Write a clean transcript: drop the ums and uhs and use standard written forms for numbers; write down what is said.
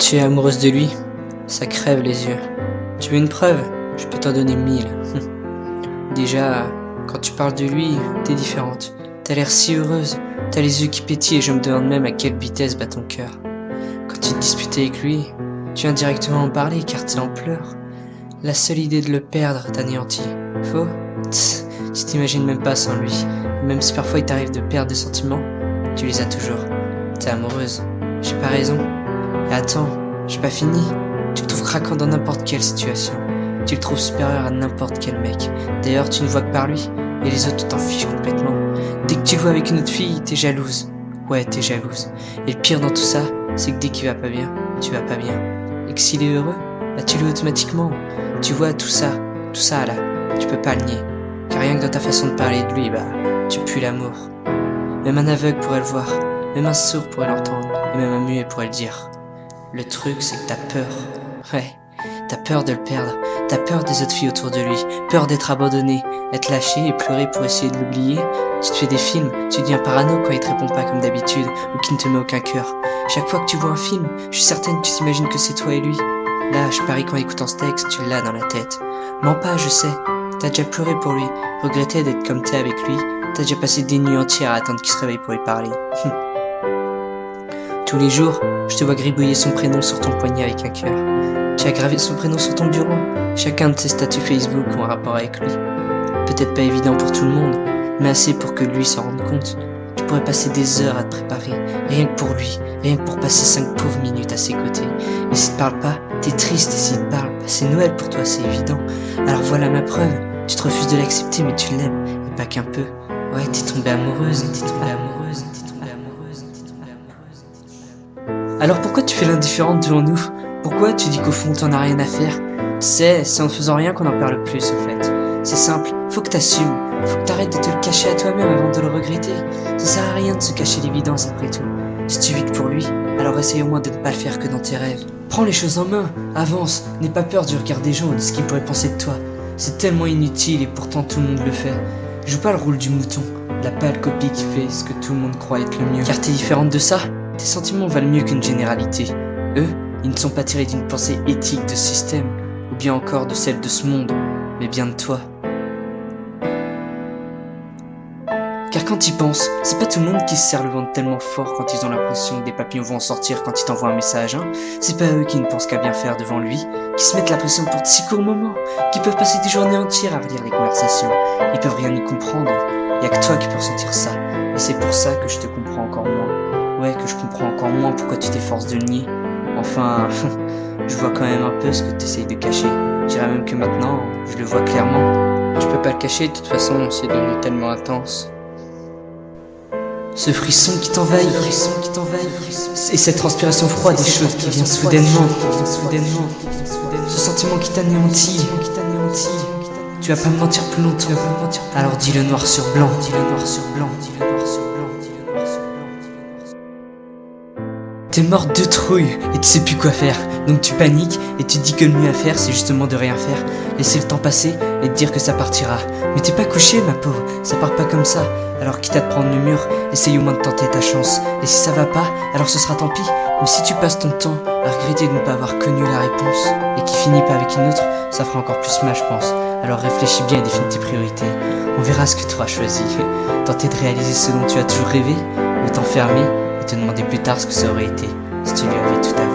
Tu es amoureuse de lui, ça crève les yeux. Tu veux une preuve? Je peux t'en donner 1000. Déjà, quand tu parles de lui, t'es différente. T'as l'air si heureuse, t'as les yeux qui pétillent et je me demande même à quelle vitesse bat ton cœur. Quand tu te disputais avec lui, tu viens directement en parler car t'es en pleurs. La seule idée de le perdre t'anéantit. Faux? Tss, tu t'imagines même pas sans lui. Même si parfois il t'arrive de perdre des sentiments, tu les as toujours. T'es amoureuse. J'ai pas raison. Et attends, j'ai pas fini. Tu le trouves craquant dans n'importe quelle situation. Tu le trouves supérieur à n'importe quel mec. D'ailleurs, tu ne vois que par lui. Et les autres, tu t'en fiches complètement. Dès que tu le vois avec une autre fille, t'es jalouse. Ouais, t'es jalouse. Et le pire dans tout ça, c'est que dès qu'il va pas bien, tu vas pas bien. Et que s'il est heureux, bah tu le automatiquement. Tu vois tout ça là, tu peux pas le nier. Car rien que dans ta façon de parler de lui, bah, tu pues l'amour. Même un aveugle pourrait le voir. Même un sourd pourrait l'entendre. Et même un muet pourrait le dire. Le truc, c'est que t'as peur. Ouais, t'as peur de le perdre. T'as peur des autres filles autour de lui. Peur d'être abandonné, être lâché et pleurer pour essayer de l'oublier. Tu te fais des films, tu deviens parano quand il te répond pas comme d'habitude ou qu'il ne te met aucun cœur. Chaque fois que tu vois un film, je suis certaine que tu t'imagines que c'est toi et lui. Là, je parie qu'en écoutant ce texte, tu l'as dans la tête. Mens pas, je sais. T'as déjà pleuré pour lui, regretté d'être comme t'es avec lui. T'as déjà passé des nuits entières à attendre qu'il se réveille pour lui parler. Tous les jours, je te vois gribouiller son prénom sur ton poignet avec un cœur. Tu as gravé son prénom sur ton bureau. Chacun de tes statuts Facebook ont un rapport avec lui. Peut-être pas évident pour tout le monde, mais assez pour que lui s'en rende compte. Tu pourrais passer des heures à te préparer, rien que pour lui, rien que pour passer 5 pauvres minutes à ses côtés. Et s'il te parle pas, t'es triste, et s'il te parle, bah c'est Noël pour toi, c'est évident. Alors voilà ma preuve, tu te refuses de l'accepter mais tu l'aimes, et pas qu'un peu. Ouais, t'es tombée amoureuse, t'es tombée amoureuse, t'es tombée amoureuse, t'es tombée amoureuse. Alors pourquoi tu fais l'indifférente devant nous? Pourquoi tu dis qu'au fond t'en as rien à faire? Tu sais, c'est en faisant rien qu'on en perd le plus au fait. C'est simple, faut que t'assumes, faut que t'arrêtes de te le cacher à toi-même avant de le regretter. Ça sert à rien de se cacher l'évidence après tout. Si tu vis que pour lui, alors essaye au moins de ne pas le faire que dans tes rêves. Prends les choses en main, avance, n'aie pas peur du regard des gens ou de ce qu'ils pourraient penser de toi. C'est tellement inutile et pourtant tout le monde le fait. Joue pas le rôle du mouton, la pâle copie qui fait ce que tout le monde croit être le mieux. Car t'es différente de ça, tes sentiments valent mieux qu'une généralité. Eux, ils ne sont pas tirés d'une pensée éthique de ce système, ou bien encore de celle de ce monde, mais bien de toi. Car quand ils pensent, c'est pas tout le monde qui se serre le ventre tellement fort quand ils ont l'impression que des papillons vont en sortir quand ils t'envoient un message, hein. C'est pas eux qui ne pensent qu'à bien faire devant lui, qui se mettent la pression pour de si courts moments, qui peuvent passer des journées entières à relire les conversations. Ils peuvent rien y comprendre, y a que toi qui peux ressentir ça, et c'est pour ça que je te comprends encore moins. Ouais, que je comprends encore moins pourquoi tu t'efforces de le nier. Enfin, je vois quand même un peu ce que t'essayes de cacher. Je dirais même que maintenant, je le vois clairement. Tu peux pas le cacher, de toute façon, c'est devenu tellement intense. Ce frisson qui t'envahit, et cette transpiration froide des choses qui vient soudainement, ce sentiment qui t'anéantit. Tu vas pas me mentir plus longtemps, alors dis-le noir sur blanc, T'es morte de trouille et tu sais plus quoi faire, donc tu paniques et tu te dis que le mieux à faire c'est justement de rien faire, laisser le temps passer et te dire que ça partira. Mais t'es pas couchée ma pauvre, ça part pas comme ça, alors quitte à te prendre le mur, essaye au moins de tenter ta chance. Et si ça va pas, alors ce sera tant pis, mais si tu passes ton temps à regretter de ne pas avoir connu la réponse et qui finit pas avec une autre, ça fera encore plus mal je pense. Alors réfléchis bien et définis tes priorités, on verra ce que tu auras choisi. Tenter de réaliser ce dont tu as toujours rêvé, ou t'enfermer et te demander plus tard ce que ça aurait été si tu lui avais tout avoué.